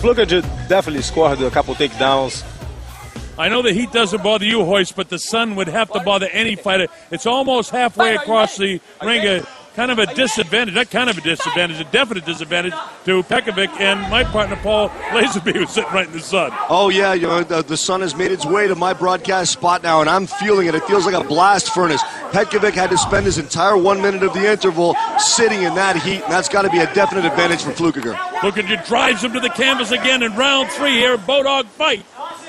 Flukkiger definitely scored a couple takedowns. I know the heat doesn't bother you, Hoist, but the sun would have to bother any fighter. It's almost halfway across the ring, kind of a disadvantage, not kind of a disadvantage, a definite disadvantage to Petkovic, and my partner Paul Lazenby was sitting right in the sun. Oh yeah, you know, the sun has made its way to my broadcast spot now, and I'm feeling it. It feels like a blast furnace. Petkovic had to spend his entire 1 minute of the interval sitting in that heat, and that's got to be a definite advantage for Flukkiger. Flukkiger drives him to the canvas again in round 3 here, Bodog fight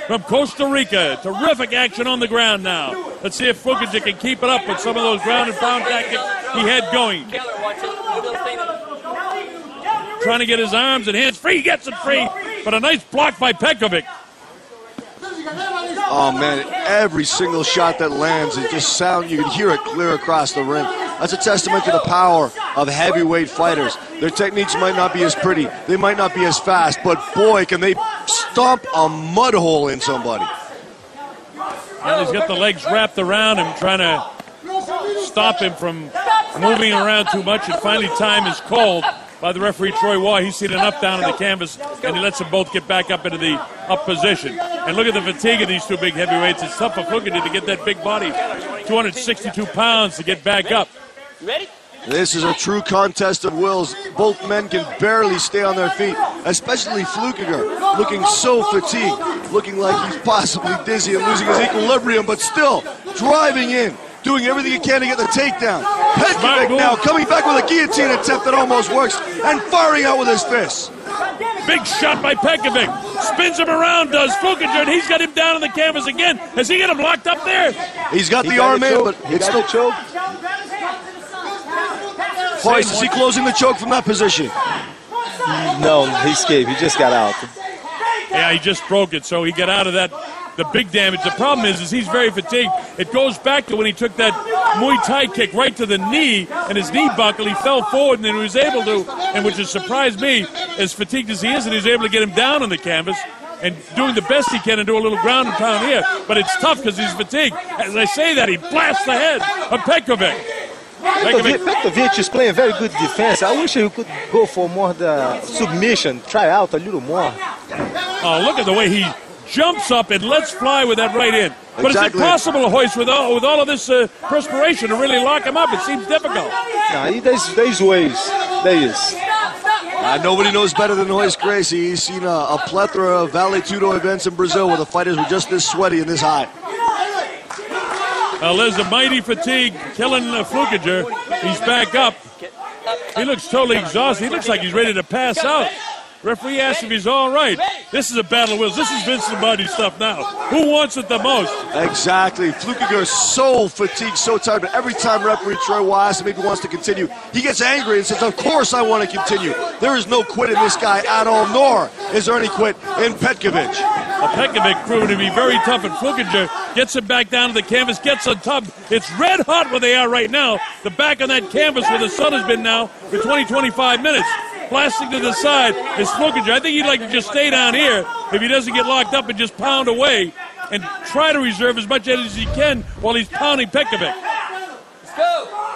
from Costa Rica. Terrific action on the ground now. Let's see if Flukkiger can keep it up with some of those ground and pound tactics he had going. Trying to get his arms and hands free, gets it free, but a nice block by Petkovic. Oh man, every single shot that lands, it just sounds, you can hear it clear across the rim. That's a testament to the power of heavyweight fighters. Their techniques might not be as pretty, they might not be as fast, but boy, can they stomp a mud hole in somebody. And he's got the legs wrapped around him, trying to stop him from moving around too much, and finally time is called by the referee Troy Waugh. He's seen enough down on the canvas, and he lets them both get back up into the up position. And look at the fatigue of these two big heavyweights. It's tough for Flukkiger to get that big body, 262 pounds, to get back up. Ready? This is a true contest of wills. Both men can barely stay on their feet, especially Flukkiger, looking so fatigued, looking like he's possibly dizzy and losing his equilibrium, but still driving in, doing everything he can to get the takedown. Petkovic now coming back with a guillotine attempt that almost works and firing out with his fists. Big shot by Petkovic. Spins him around, does Flukkiger, and he's got him down on the canvas again. Has he got him locked up there? He's got the arm in, but it's still choke. Hoist, is he closing the choke from that position? No, he escaped. He just got out. Yeah, he just broke it, so he got out of that, the big damage. The problem is he's very fatigued. It goes back to when he took that Muay Thai kick right to the knee, and his knee buckled. He fell forward, and then he was able to, and which has surprised me, as fatigued as he is, and he was able to get him down on the canvas and doing the best he can and do a little ground and pound here. But it's tough because he's fatigued. As I say that, he blasts the head of Petkovic. Petkovic is playing very good defense. I wish he could go for more the submission, try out a little more. Oh, look at the way he jumps up and lets fly with that right hand. But exactly. It's impossible, Hoist, with all of this perspiration to really lock him up. It seems difficult. Nah, there's ways. There is. Nobody knows better than Hoist Gracie. He's seen a plethora of Vale Tudo events in Brazil where the fighters were just this sweaty and this hot. There's a mighty fatigue. Kellen Flukkiger, he's back up. He looks totally exhausted. He looks like he's ready to pass out. Referee asks if he's all right. This is a battle of wills. This is Vince Lombardi stuff now. Who wants it the most? Exactly. Flukkiger is so fatigued, so tired, but every time referee Troy Waugh asks him if he wants to continue, he gets angry and says, of course I want to continue. There is no quit in this guy at all, nor is there any quit in Petkovic. Petkovic proved to be very tough, and Flukkiger gets him back down to the canvas, gets on top. It's red hot where they are right now. The back on that canvas where the sun has been now for 20-25 minutes. Blasting to the side is Flukkiger. I think he'd like to just stay down here if he doesn't get locked up and just pound away and try to reserve as much energy as he can while he's pounding Petkovic.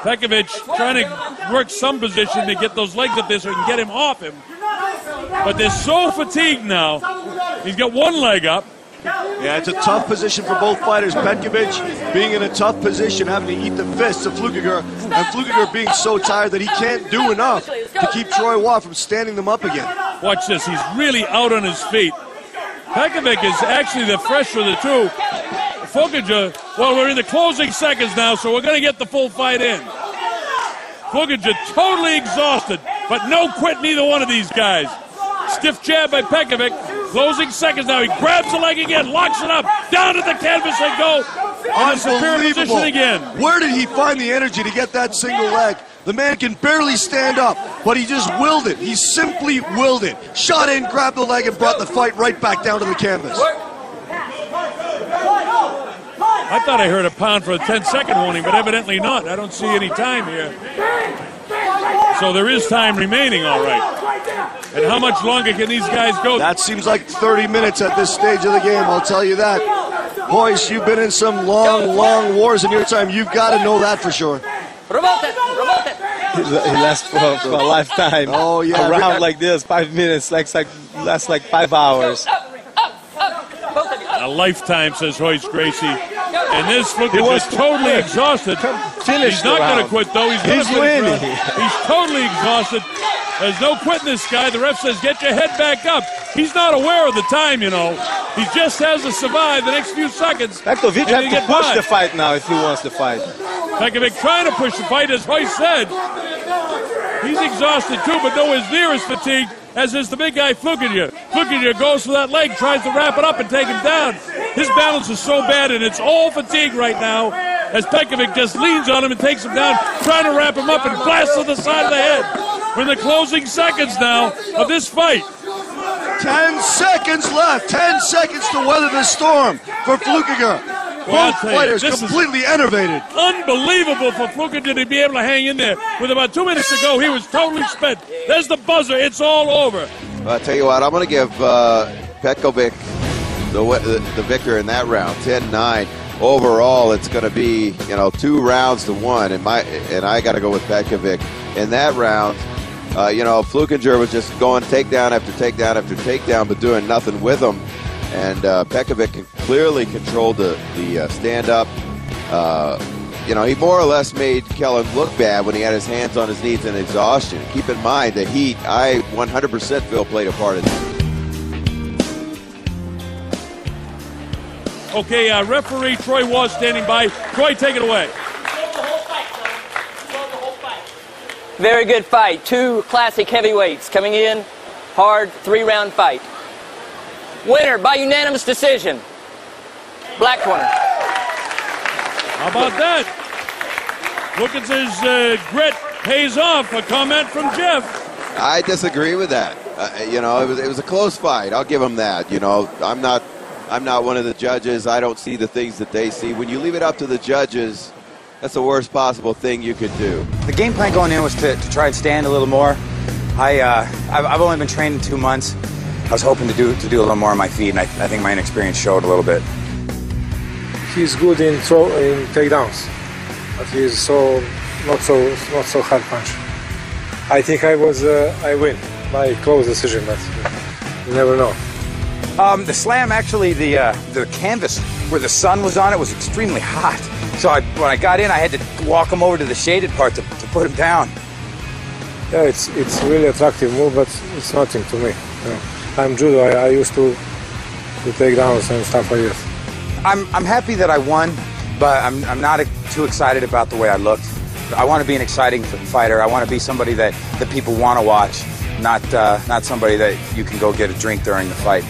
Petkovic trying to work some position to get those legs up there so he can get him off him. But they're so fatigued now. He's got one leg up. Yeah, it's a tough position for both fighters. Petkovic being in a tough position, having to eat the fists of Flukkiger, and Flukkiger being so tired that he can't do enough to keep Troy Waugh from standing them up again. Watch this. He's really out on his feet. Petkovic is actually the fresher of the two. Flukkiger, well, we're in the closing seconds now, so we're going to get the full fight in. Flukkiger totally exhausted, but no quit neither one of these guys. Stiff jab by Petkovic. Closing seconds now. He grabs the leg again, locks it up, down to the canvas they go. In a superior position again. Where did he find the energy to get that single leg? The man can barely stand up, but he just willed it. He simply willed it. Shot in, grabbed the leg, and brought the fight right back down to the canvas. I thought I heard a pound for a 10-second warning, but evidently not. I don't see any time here. So there is time remaining, all right. And how much longer can these guys go? That seems like 30 minutes at this stage of the game, I'll tell you that. Hoist, you've been in some long, long wars in your time. You've got to know that for sure. lasts for a lifetime. Oh, yeah. A round like this, 5 minutes, lasts like 5 hours. A lifetime, says Royce Gracie. And this Flukiger is totally exhausted. He's not going to quit, though. He's winning. He's totally exhausted. There's no quitting this guy. The ref says, get your head back up. He's not aware of the time, you know. He just has to survive the next few seconds. Petkovic has to push the fight now if he wants to fight. Petkovic trying to push the fight, as Royce said. He's exhausted, too, but nowhere near as fatigued as is the big guy, Flukiger. Flukiger goes for that leg, tries to wrap it up and take him down. His balance is so bad, and it's all fatigue right now, as Petkovic just leans on him and takes him down, trying to wrap him up and blasts to the side of the head. We're in the closing seconds now of this fight. 10 seconds left. 10 seconds to weather the storm for Flukiger. Both fighters completely enervated. Unbelievable for Flukiger to be able to hang in there. With about 2 minutes to go, he was totally spent. There's the buzzer. It's all over. Well, I'll tell you what, I'm going to give Petkovic the victor in that round, 10-9. Overall, it's going to be 2 rounds to 1, and I got to go with Petkovic in that round. Flukiger was just going takedown after takedown after takedown, but doing nothing with him. And Petkovic clearly controlled the stand-up. He more or less made Kellen look bad when he had his hands on his knees in exhaustion. Keep in mind, the heat, I 100% feel played a part in that. Okay, referee Troy Waugh standing by. Troy, take it away. Very good fight. 2 classic heavyweights coming in. Hard 3-round fight. Winner by unanimous decision. Black corner. How about that? Flukiger's grit pays off. A comment from Jeff. I disagree with that. It was a close fight. I'll give him that. I'm not one of the judges. I don't see the things that they see. When you leave it up to the judges, that's the worst possible thing you could do. The game plan going in was to try and stand a little more. I've only been training 2 months. I was hoping to do a little more on my feet, and I think my inexperience showed a little bit. He's good in takedowns, but he's not so hard punch. I think I win by close decision, but you never know. The slam, actually, the canvas where the sun was on it was extremely hot. So when I got in, I had to walk him over to the shaded part to put him down. Yeah, it's really attractive move, but it's nothing to me. I'm judo. I used to take downs and stuff like this. I'm happy that I won, but I'm not too excited about the way I looked. I want to be an exciting fighter. I want to be somebody that people want to watch, not somebody that you can go get a drink during the fight.